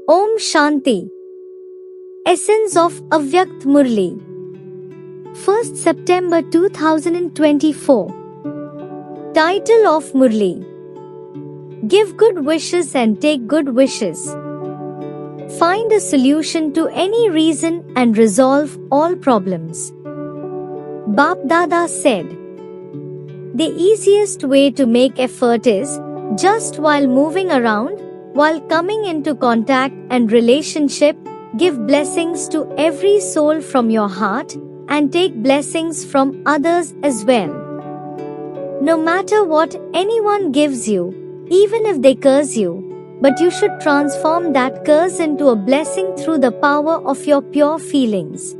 Om Shanti. Essence of Avyakt Murli. 1st September 2024. Title of Murli. Give good wishes and take good wishes. Find a solution to any reason and resolve all problems. Bap Dada said, the easiest way to make effort is, just while moving around, while coming into contact and relationship, give blessings to every soul from your heart and take blessings from others as well. No matter what anyone gives you, even if they curse you, but you should transform that curse into a blessing through the power of your pure feelings.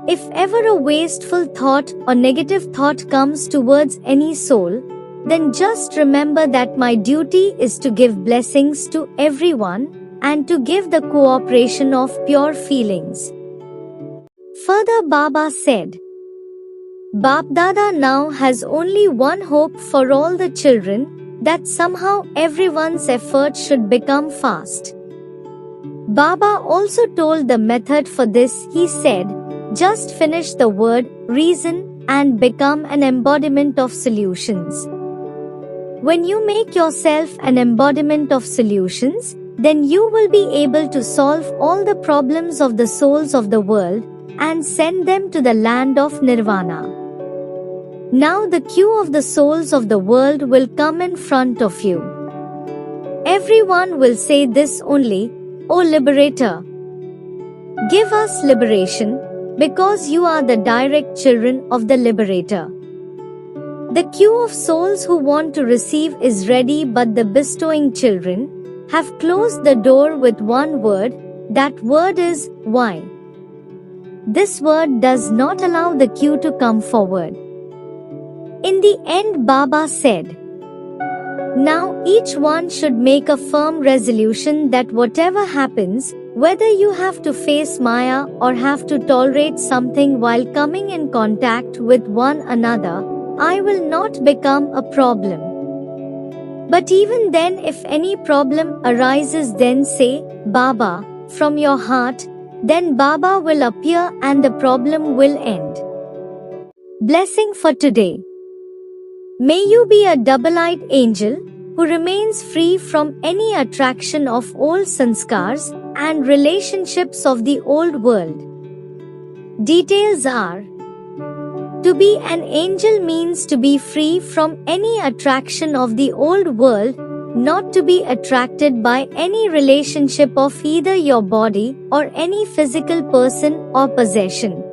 If ever a wasteful thought or negative thought comes towards any soul, then just remember that my duty is to give blessings to everyone and to give the cooperation of pure feelings. Further, Baba said, Bap Dada now has only one hope for all the children, that somehow everyone's effort should become fast. Baba also told the method for this. He said, just finish the word reason and become an embodiment of solutions. When you make yourself an embodiment of solutions, then you will be able to solve all the problems of the souls of the world and send them to the land of Nirvana. Now the queue of the souls of the world will come in front of you. Everyone will say this only, O Liberator, give us liberation, because you are the direct children of the Liberator. The queue of souls who want to receive is ready, but the bestowing children have closed the door with one word. That word is why. This word does not allow the queue to come forward. In the end, Baba said, now each one should make a firm resolution that whatever happens, whether you have to face Maya or have to tolerate something while coming in contact with one another, I will not become a problem. But even then, if any problem arises, then say, Baba, from your heart, then Baba will appear and the problem will end. Blessing for today. May you be a double-eyed angel who remains free from any attraction of old sanskars and relationships of the old world. Details are: to be an angel means to be free from any attraction of the old world, not to be attracted by any relationship of either your body or any physical person or possession.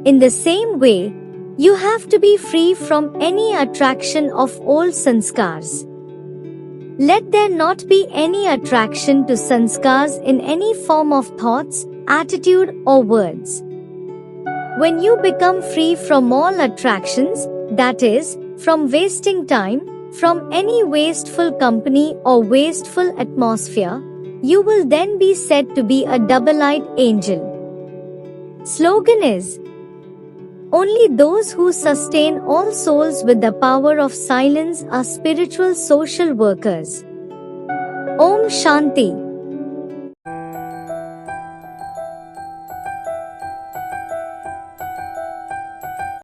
In the same way, you have to be free from any attraction of old sanskars. Let there not be any attraction to sanskars in any form of thoughts, attitude or words. When you become free from all attractions, that is, from wasting time, from any wasteful company or wasteful atmosphere, you will then be said to be a double-eyed angel. Slogan is, only those who sustain all souls with the power of silence are spiritual social workers. Om Shanti.